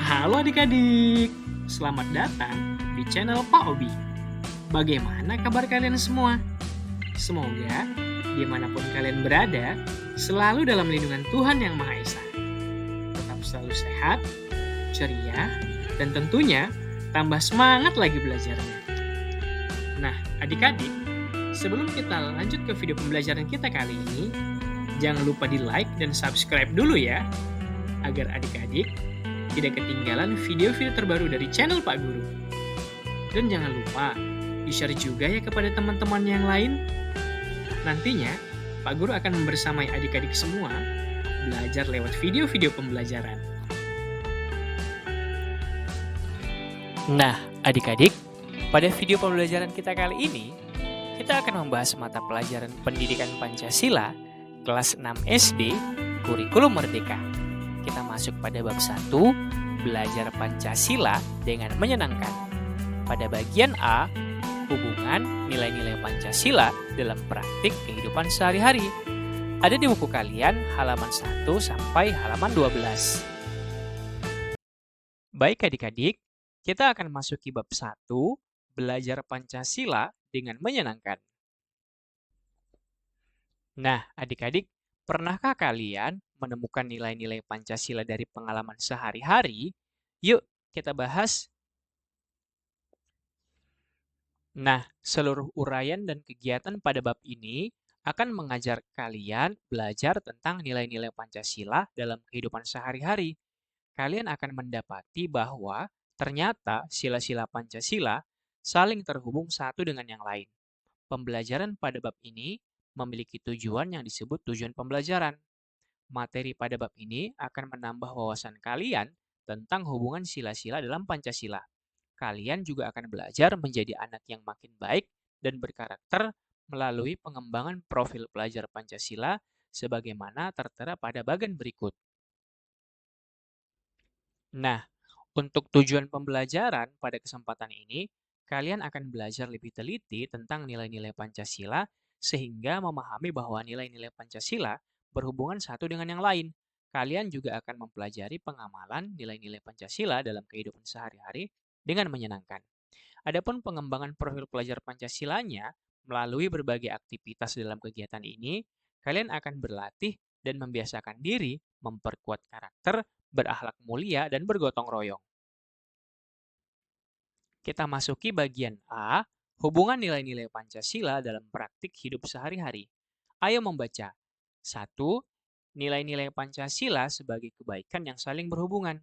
Halo adik-adik, selamat datang di channel Pak Obi. Bagaimana kabar kalian semua? Semoga dimanapun kalian berada, selalu dalam lindungan Tuhan Yang Maha Esa. Tetap selalu sehat, ceria, dan tentunya tambah semangat lagi belajarnya. Nah, adik-adik, sebelum kita lanjut ke video pembelajaran kita kali ini, jangan lupa di like dan subscribe dulu ya, agar adik-adik tidak ketinggalan video-video terbaru dari channel Pak Guru. Dan jangan lupa di-share juga ya kepada teman-teman yang lain. Nantinya, Pak Guru akan membersamai adik-adik semua belajar lewat video-video pembelajaran. Nah, adik-adik, pada video pembelajaran kita kali ini, kita akan membahas mata pelajaran Pendidikan Pancasila kelas 6 SD, Kurikulum Merdeka. Kita masuk pada bab 1, belajar Pancasila dengan menyenangkan. Pada bagian A, hubungan nilai-nilai Pancasila dalam praktik kehidupan sehari-hari. Ada di buku kalian halaman 1 sampai halaman 12. Baik adik-adik, kita akan masuki bab 1, belajar Pancasila dengan menyenangkan. Nah, adik-adik, pernahkah kalian menemukan nilai-nilai Pancasila dari pengalaman sehari-hari? Yuk, kita bahas. Nah, seluruh uraian dan kegiatan pada bab ini akan mengajar kalian belajar tentang nilai-nilai Pancasila dalam kehidupan sehari-hari. Kalian akan mendapati bahwa ternyata sila-sila Pancasila saling terhubung satu dengan yang lain. Pembelajaran pada bab ini memiliki tujuan yang disebut tujuan pembelajaran. Materi pada bab ini akan menambah wawasan kalian tentang hubungan sila-sila dalam Pancasila. Kalian juga akan belajar menjadi anak yang makin baik dan berkarakter melalui pengembangan profil pelajar Pancasila sebagaimana tertera pada bagian berikut. Nah, untuk tujuan pembelajaran pada kesempatan ini, kalian akan belajar lebih teliti tentang nilai-nilai Pancasila sehingga memahami bahwa nilai-nilai Pancasila berhubungan satu dengan yang lain. Kalian juga akan mempelajari pengamalan nilai-nilai Pancasila dalam kehidupan sehari-hari dengan menyenangkan. Adapun pengembangan profil pelajar Pancasilanya melalui berbagai aktivitas dalam kegiatan ini, kalian akan berlatih dan membiasakan diri memperkuat karakter, berakhlak mulia, dan bergotong royong. Kita masuki bagian A, hubungan nilai-nilai Pancasila dalam praktik hidup sehari-hari. Ayo membaca. 1. Nilai-nilai Pancasila sebagai kebaikan yang saling berhubungan.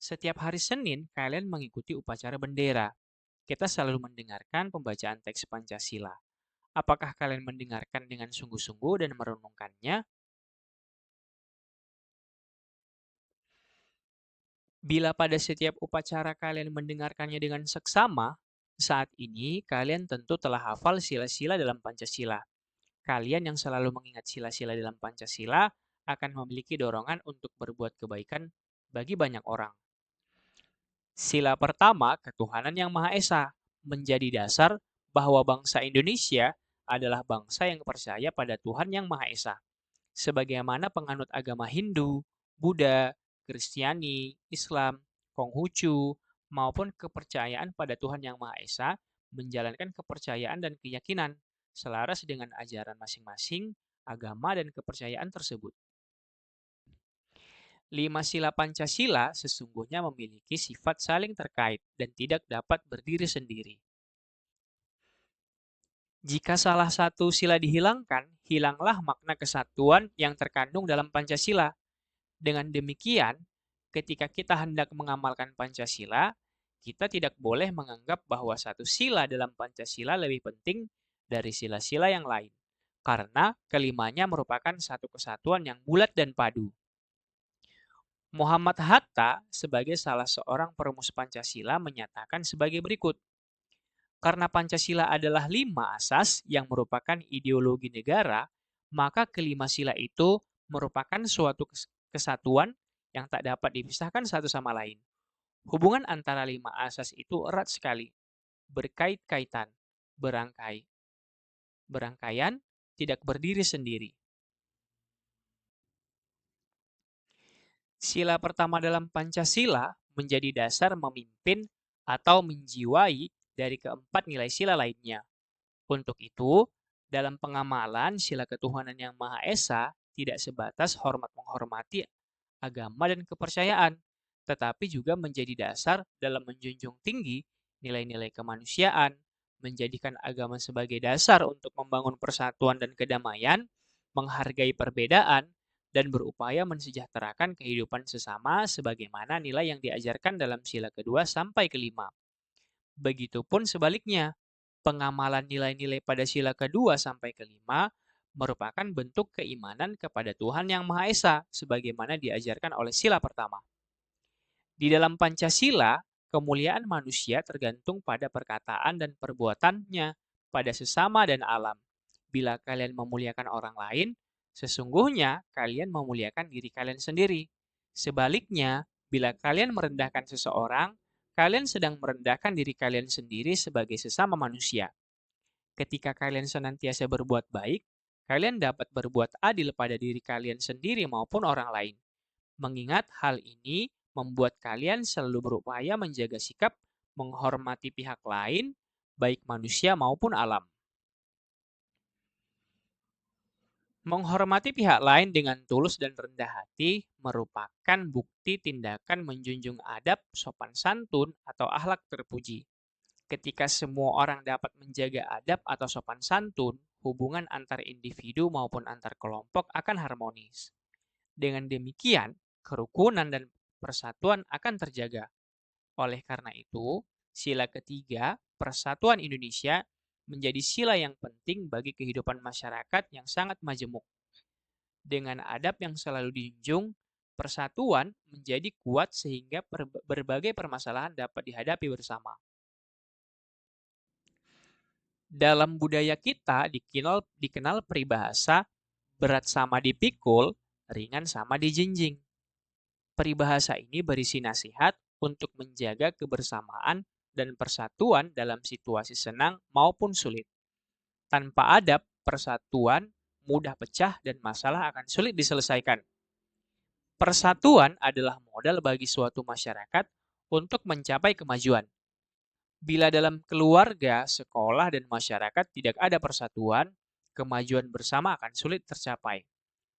Setiap hari Senin, kalian mengikuti upacara bendera. Kita selalu mendengarkan pembacaan teks Pancasila. Apakah kalian mendengarkan dengan sungguh-sungguh dan merenungkannya? Bila pada setiap upacara kalian mendengarkannya dengan seksama, saat ini kalian tentu telah hafal sila-sila dalam Pancasila. Kalian yang selalu mengingat sila-sila dalam Pancasila akan memiliki dorongan untuk berbuat kebaikan bagi banyak orang. Sila pertama, ketuhanan yang Maha Esa, menjadi dasar bahwa bangsa Indonesia adalah bangsa yang percaya pada Tuhan yang Maha Esa. Sebagaimana penganut agama Hindu, Buddha, Kristiani, Islam, Konghucu, maupun kepercayaan pada Tuhan Yang Maha Esa, menjalankan kepercayaan dan keyakinan selaras dengan ajaran masing-masing agama dan kepercayaan tersebut. 5 sila Pancasila sesungguhnya memiliki sifat saling terkait dan tidak dapat berdiri sendiri. Jika salah satu sila dihilangkan, hilanglah makna kesatuan yang terkandung dalam Pancasila. Dengan demikian, ketika kita hendak mengamalkan Pancasila, kita tidak boleh menganggap bahwa satu sila dalam Pancasila lebih penting dari sila-sila yang lain, karena kelimanya merupakan satu kesatuan yang bulat dan padu. Muhammad Hatta, sebagai salah seorang perumus Pancasila, menyatakan sebagai berikut. Karena Pancasila adalah 5 asas yang merupakan ideologi negara, maka kelima sila itu merupakan suatu kesatuan yang tak dapat dipisahkan satu sama lain. Hubungan antara 5 asas itu erat sekali, berkait-kaitan, berangkaian, tidak berdiri sendiri. Sila pertama dalam Pancasila menjadi dasar memimpin atau menjiwai dari keempat nilai sila lainnya. Untuk itu, dalam pengamalan sila ketuhanan yang Maha Esa tidak sebatas hormat menghormati agama dan kepercayaan, tetapi juga menjadi dasar dalam menjunjung tinggi nilai-nilai kemanusiaan, menjadikan agama sebagai dasar untuk membangun persatuan dan kedamaian, menghargai perbedaan, dan berupaya mensejahterakan kehidupan sesama sebagaimana nilai yang diajarkan dalam sila kedua sampai kelima. Begitupun sebaliknya, pengamalan nilai-nilai pada sila kedua sampai kelima merupakan bentuk keimanan kepada Tuhan Yang Maha Esa sebagaimana diajarkan oleh sila pertama. Di dalam Pancasila, kemuliaan manusia tergantung pada perkataan dan perbuatannya pada sesama dan alam. Bila kalian memuliakan orang lain, sesungguhnya kalian memuliakan diri kalian sendiri. Sebaliknya, bila kalian merendahkan seseorang, kalian sedang merendahkan diri kalian sendiri sebagai sesama manusia. Ketika kalian senantiasa berbuat baik, kalian dapat berbuat adil pada diri kalian sendiri maupun orang lain. Mengingat hal ini membuat kalian selalu berupaya menjaga sikap menghormati pihak lain, baik manusia maupun alam. Menghormati pihak lain dengan tulus dan rendah hati merupakan bukti tindakan menjunjung adab, sopan santun, atau akhlak terpuji. Ketika semua orang dapat menjaga adab atau sopan santun, hubungan antar individu maupun antar kelompok akan harmonis. Dengan demikian, kerukunan dan persatuan akan terjaga. Oleh karena itu, sila ketiga, Persatuan Indonesia, menjadi sila yang penting bagi kehidupan masyarakat yang sangat majemuk. Dengan adab yang selalu dijunjung, persatuan menjadi kuat sehingga berbagai permasalahan dapat dihadapi bersama. Dalam budaya kita dikenal peribahasa berat sama dipikul, ringan sama dijinjing. Peribahasa ini berisi nasihat untuk menjaga kebersamaan dan persatuan dalam situasi senang maupun sulit. Tanpa adab, persatuan mudah pecah dan masalah akan sulit diselesaikan. Persatuan adalah modal bagi suatu masyarakat untuk mencapai kemajuan. Bila dalam keluarga, sekolah, dan masyarakat tidak ada persatuan, kemajuan bersama akan sulit tercapai.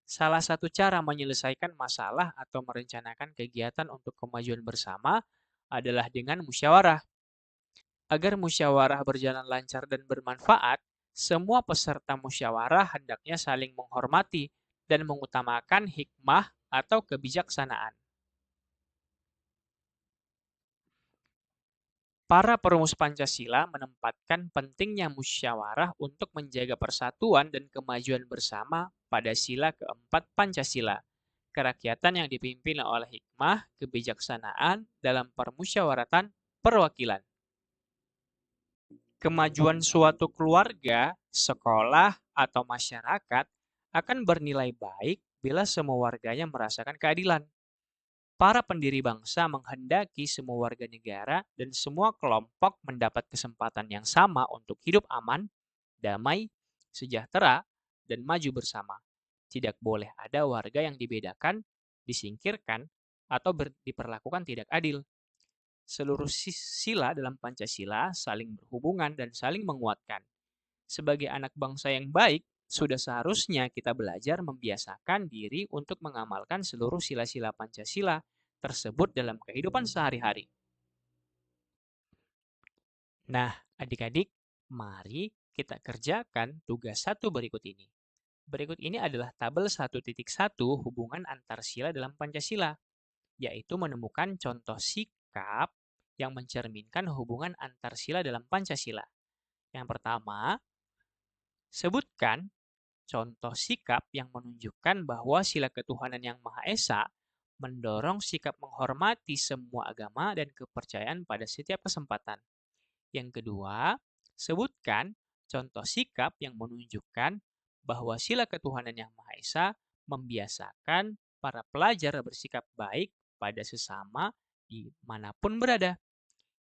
Salah satu cara menyelesaikan masalah atau merencanakan kegiatan untuk kemajuan bersama adalah dengan musyawarah. Agar musyawarah berjalan lancar dan bermanfaat, semua peserta musyawarah hendaknya saling menghormati dan mengutamakan hikmah atau kebijaksanaan. Para perumus Pancasila menempatkan pentingnya musyawarah untuk menjaga persatuan dan kemajuan bersama pada sila keempat Pancasila, kerakyatan yang dipimpin oleh hikmah, kebijaksanaan dalam permusyawaratan perwakilan. Kemajuan suatu keluarga, sekolah, atau masyarakat akan bernilai baik bila semua warganya merasakan keadilan. Para pendiri bangsa menghendaki semua warga negara dan semua kelompok mendapat kesempatan yang sama untuk hidup aman, damai, sejahtera, dan maju bersama. Tidak boleh ada warga yang dibedakan, disingkirkan, atau diperlakukan tidak adil. Seluruh sila dalam Pancasila saling berhubungan dan saling menguatkan. Sebagai anak bangsa yang baik, sudah seharusnya kita belajar membiasakan diri untuk mengamalkan seluruh sila-sila Pancasila tersebut dalam kehidupan sehari-hari. Nah, adik-adik, mari kita kerjakan tugas 1 berikut ini. Berikut ini adalah tabel 1.1 hubungan antar sila dalam Pancasila, yaitu menemukan contoh sikap yang mencerminkan hubungan antar sila dalam Pancasila. Yang pertama, sebutkan contoh sikap yang menunjukkan bahwa sila ketuhanan yang Maha Esa mendorong sikap menghormati semua agama dan kepercayaan pada setiap kesempatan. Yang kedua, sebutkan contoh sikap yang menunjukkan bahwa sila ketuhanan yang Maha Esa membiasakan para pelajar bersikap baik pada sesama dimanapun berada.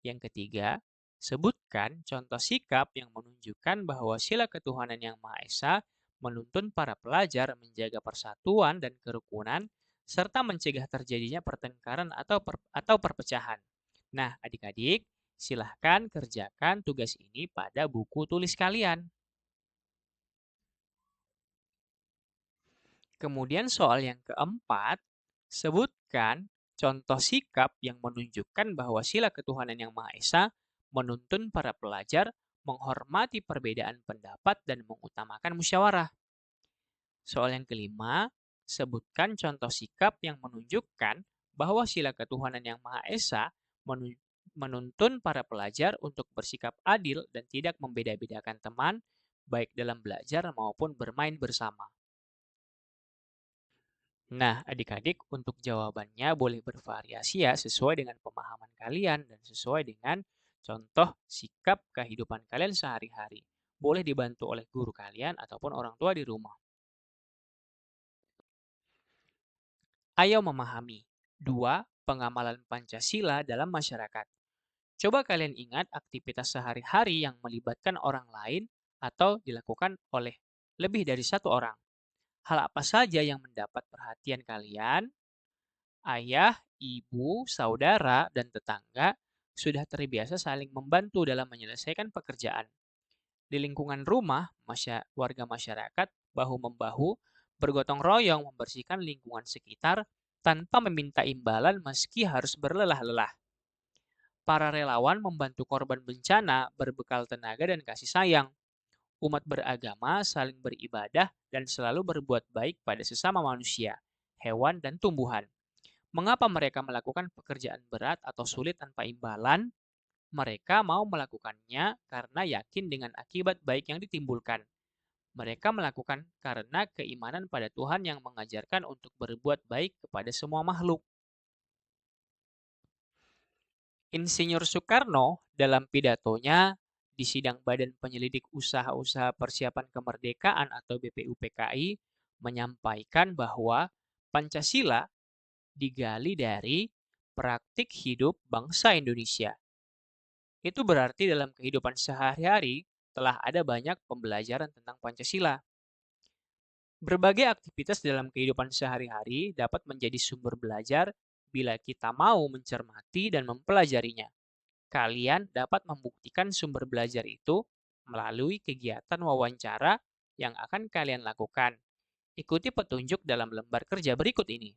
Yang ketiga, sebutkan contoh sikap yang menunjukkan bahwa sila ketuhanan yang Maha Esa menuntun para pelajar menjaga persatuan dan kerukunan serta mencegah terjadinya pertengkaran atau perpecahan. Nah, adik-adik, silahkan kerjakan tugas ini pada buku tulis kalian. Kemudian soal yang keempat, sebutkan contoh sikap yang menunjukkan bahwa sila ketuhanan yang Maha Esa menuntun para pelajar menghormati perbedaan pendapat dan mengutamakan musyawarah. Soal yang kelima, sebutkan contoh sikap yang menunjukkan bahwa sila ketuhanan yang Maha Esa menuntun para pelajar untuk bersikap adil dan tidak membeda-bedakan teman, baik dalam belajar maupun bermain bersama. Nah, adik-adik, untuk jawabannya boleh bervariasi ya, sesuai dengan pemahaman kalian dan sesuai dengan contoh sikap kehidupan kalian sehari-hari. Boleh dibantu oleh guru kalian ataupun orang tua di rumah. Ayo memahami. 2. Pengamalan Pancasila dalam masyarakat. Coba kalian ingat aktivitas sehari-hari yang melibatkan orang lain atau dilakukan oleh lebih dari satu orang. Hal apa saja yang mendapat perhatian kalian? Ayah, ibu, saudara, dan tetangga sudah terbiasa saling membantu dalam menyelesaikan pekerjaan. Di lingkungan rumah, warga masyarakat bahu-membahu bergotong royong membersihkan lingkungan sekitar tanpa meminta imbalan meski harus berlelah-lelah. Para relawan membantu korban bencana berbekal tenaga dan kasih sayang. Umat beragama saling beribadah dan selalu berbuat baik pada sesama manusia, hewan, dan tumbuhan. Mengapa mereka melakukan pekerjaan berat atau sulit tanpa imbalan? Mereka mau melakukannya karena yakin dengan akibat baik yang ditimbulkan. Mereka melakukan karena keimanan pada Tuhan yang mengajarkan untuk berbuat baik kepada semua makhluk. Insinyur Soekarno dalam pidatonya di sidang Badan Penyelidik Usaha-Usaha Persiapan Kemerdekaan atau BPUPKI menyampaikan bahwa Pancasila digali dari praktik hidup bangsa Indonesia. Itu berarti dalam kehidupan sehari-hari telah ada banyak pembelajaran tentang Pancasila. Berbagai aktivitas dalam kehidupan sehari-hari dapat menjadi sumber belajar bila kita mau mencermati dan mempelajarinya. Kalian dapat membuktikan sumber belajar itu melalui kegiatan wawancara yang akan kalian lakukan. Ikuti petunjuk dalam lembar kerja berikut ini.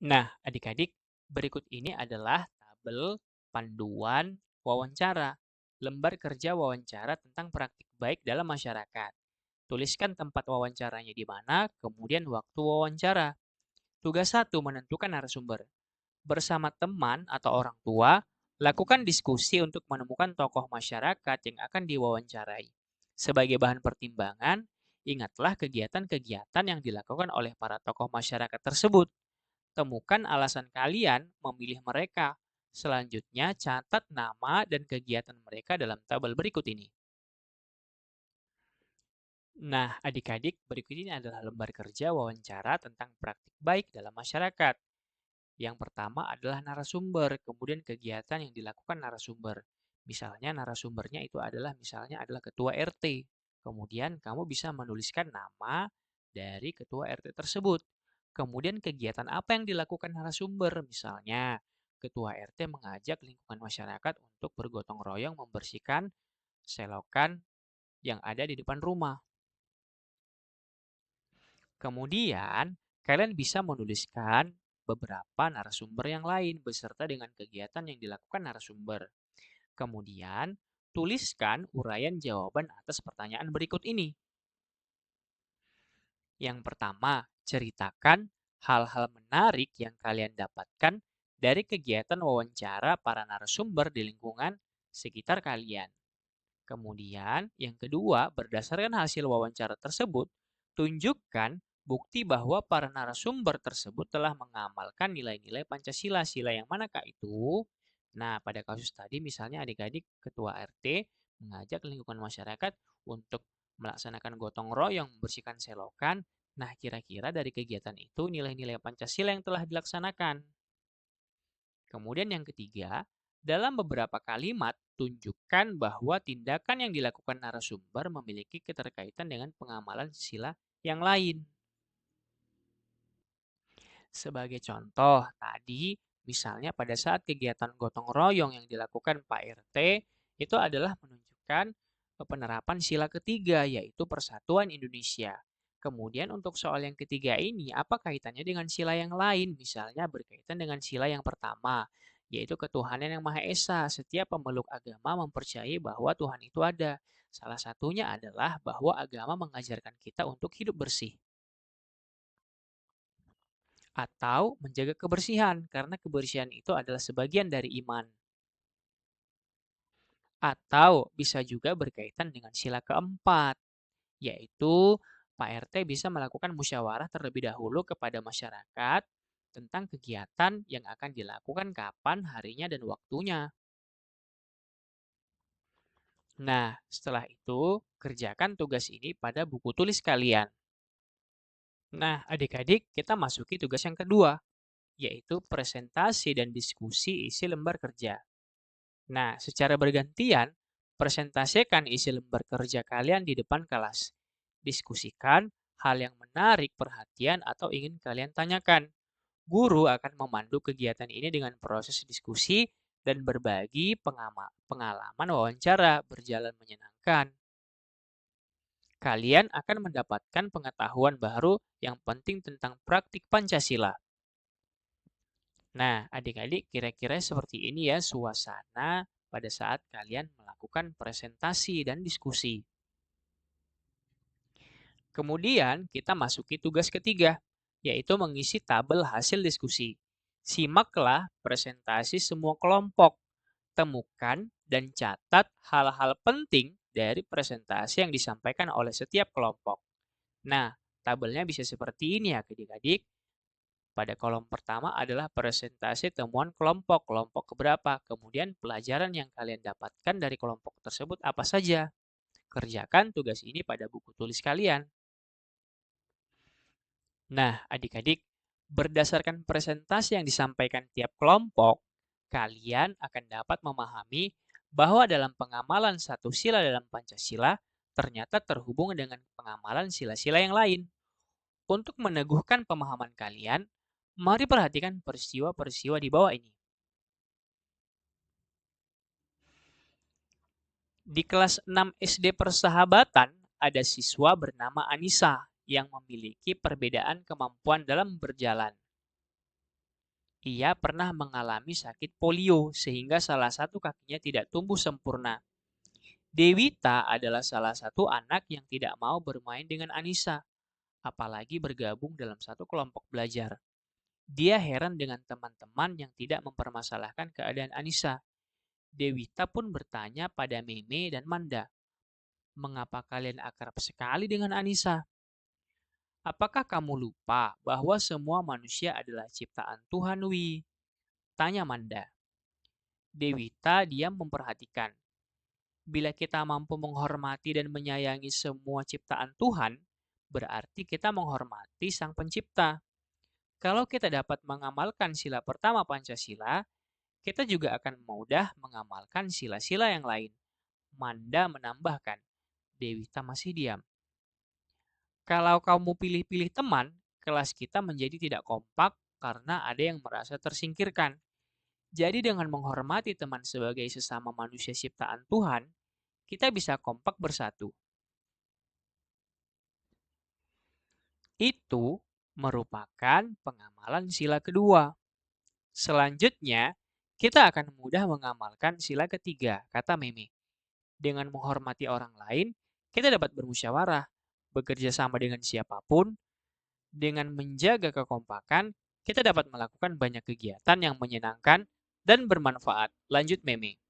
Nah, adik-adik, berikut ini adalah tabel panduan wawancara, lembar kerja wawancara tentang praktik baik dalam masyarakat. Tuliskan tempat wawancaranya di mana, kemudian waktu wawancara. Tugas 1, menentukan narasumber. Bersama teman atau orang tua, lakukan diskusi untuk menemukan tokoh masyarakat yang akan diwawancarai. Sebagai bahan pertimbangan, ingatlah kegiatan-kegiatan yang dilakukan oleh para tokoh masyarakat tersebut. Temukan alasan kalian memilih mereka. Selanjutnya, catat nama dan kegiatan mereka dalam tabel berikut ini. Nah, adik-adik, berikut ini adalah lembar kerja wawancara tentang praktik baik dalam masyarakat. Yang pertama adalah narasumber, kemudian kegiatan yang dilakukan narasumber. Misalnya narasumbernya itu adalah ketua RT. Kemudian kamu bisa menuliskan nama dari ketua RT tersebut. Kemudian kegiatan apa yang dilakukan narasumber? Misalnya, ketua RT mengajak lingkungan masyarakat untuk bergotong royong membersihkan selokan yang ada di depan rumah. Kemudian, kalian bisa menuliskan beberapa narasumber yang lain beserta dengan kegiatan yang dilakukan narasumber. Kemudian, tuliskan uraian jawaban atas pertanyaan berikut ini. Yang pertama, ceritakan hal-hal menarik yang kalian dapatkan dari kegiatan wawancara para narasumber di lingkungan sekitar kalian. Kemudian, yang kedua, berdasarkan hasil wawancara tersebut, tunjukkan bukti bahwa para narasumber tersebut telah mengamalkan nilai-nilai Pancasila. Sila yang manakah itu? Nah, pada kasus tadi misalnya adik-adik ketua RT mengajak lingkungan masyarakat untuk melaksanakan gotong royong membersihkan selokan. Nah, kira-kira dari kegiatan itu nilai-nilai Pancasila yang telah dilaksanakan. Kemudian yang ketiga, dalam beberapa kalimat, tunjukkan bahwa tindakan yang dilakukan narasumber memiliki keterkaitan dengan pengamalan sila yang lain. Sebagai contoh, tadi misalnya pada saat kegiatan gotong royong yang dilakukan Pak RT, itu adalah menunjukkan penerapan sila ketiga, yaitu Persatuan Indonesia. Kemudian untuk soal yang ketiga ini, apa kaitannya dengan sila yang lain? Misalnya berkaitan dengan sila yang pertama, yaitu ketuhanan yang Maha Esa. Setiap pemeluk agama mempercayai bahwa Tuhan itu ada. Salah satunya adalah bahwa agama mengajarkan kita untuk hidup bersih atau menjaga kebersihan, karena kebersihan itu adalah sebagian dari iman. Atau bisa juga berkaitan dengan sila keempat, yaitu Pak RT bisa melakukan musyawarah terlebih dahulu kepada masyarakat tentang kegiatan yang akan dilakukan kapan, harinya, dan waktunya. Nah, setelah itu, kerjakan tugas ini pada buku tulis kalian. Nah, adik-adik, kita masuki tugas yang kedua, yaitu presentasi dan diskusi isi lembar kerja. Nah, secara bergantian, presentasikan isi lembar kerja kalian di depan kelas. Diskusikan hal yang menarik perhatian atau ingin kalian tanyakan. Guru akan memandu kegiatan ini dengan proses diskusi dan berbagi pengalaman wawancara berjalan menyenangkan. Kalian akan mendapatkan pengetahuan baru yang penting tentang praktik Pancasila. Nah, adik-adik kira-kira seperti ini ya suasana pada saat kalian melakukan presentasi dan diskusi. Kemudian kita masuki tugas ketiga, yaitu mengisi tabel hasil diskusi. Simaklah presentasi semua kelompok. Temukan dan catat hal-hal penting dari presentasi yang disampaikan oleh setiap kelompok. Nah, tabelnya bisa seperti ini ya adik-adik. Pada kolom pertama adalah presentasi temuan kelompok, kelompok keberapa, kemudian pelajaran yang kalian dapatkan dari kelompok tersebut apa saja. Kerjakan tugas ini pada buku tulis kalian. Nah, adik-adik, berdasarkan presentasi yang disampaikan tiap kelompok, kalian akan dapat memahami bahwa dalam pengamalan satu sila dalam Pancasila ternyata terhubung dengan pengamalan sila-sila yang lain. Untuk meneguhkan pemahaman kalian, mari perhatikan peristiwa-peristiwa di bawah ini. Di kelas 6 SD Persahabatan, ada siswa bernama Anissa yang memiliki perbedaan kemampuan dalam berjalan. Ia pernah mengalami sakit polio sehingga salah satu kakinya tidak tumbuh sempurna. Dewita adalah salah satu anak yang tidak mau bermain dengan Anissa, apalagi bergabung dalam satu kelompok belajar. Dia heran dengan teman-teman yang tidak mempermasalahkan keadaan Anissa. Dewita pun bertanya pada Meme dan Manda, "Mengapa kalian akrab sekali dengan Anissa? Apakah kamu lupa bahwa semua manusia adalah ciptaan Tuhan, Wi?" Tanya Manda. Dewita diam memperhatikan. Bila kita mampu menghormati dan menyayangi semua ciptaan Tuhan, berarti kita menghormati Sang Pencipta. Kalau kita dapat mengamalkan sila pertama Pancasila, kita juga akan mudah mengamalkan sila-sila yang lain. Manda menambahkan. Dewita masih diam. Kalau kamu pilih-pilih teman, kelas kita menjadi tidak kompak karena ada yang merasa tersingkirkan. Jadi dengan menghormati teman sebagai sesama manusia ciptaan Tuhan, kita bisa kompak bersatu. Itu merupakan pengamalan sila kedua. Selanjutnya, kita akan mudah mengamalkan sila ketiga, kata Meme. Dengan menghormati orang lain, kita dapat bermusyawarah, bekerja sama dengan siapapun. Dengan menjaga kekompakan, kita dapat melakukan banyak kegiatan yang menyenangkan dan bermanfaat. Lanjut Meme.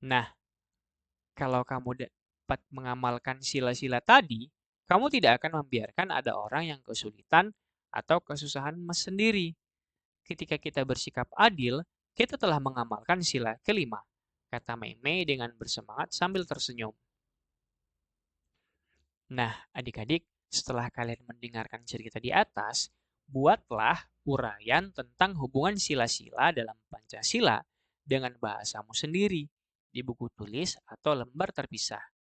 Nah, kalau kamu dapat mengamalkan sila-sila tadi, kamu tidak akan membiarkan ada orang yang kesulitan atau kesusahan sendiri. Ketika kita bersikap adil, kita telah mengamalkan sila kelima, kata Meme dengan bersemangat sambil tersenyum. Nah, adik-adik, setelah kalian mendengarkan cerita di atas, buatlah uraian tentang hubungan sila-sila dalam Pancasila dengan bahasamu sendiri di buku tulis atau lembar terpisah.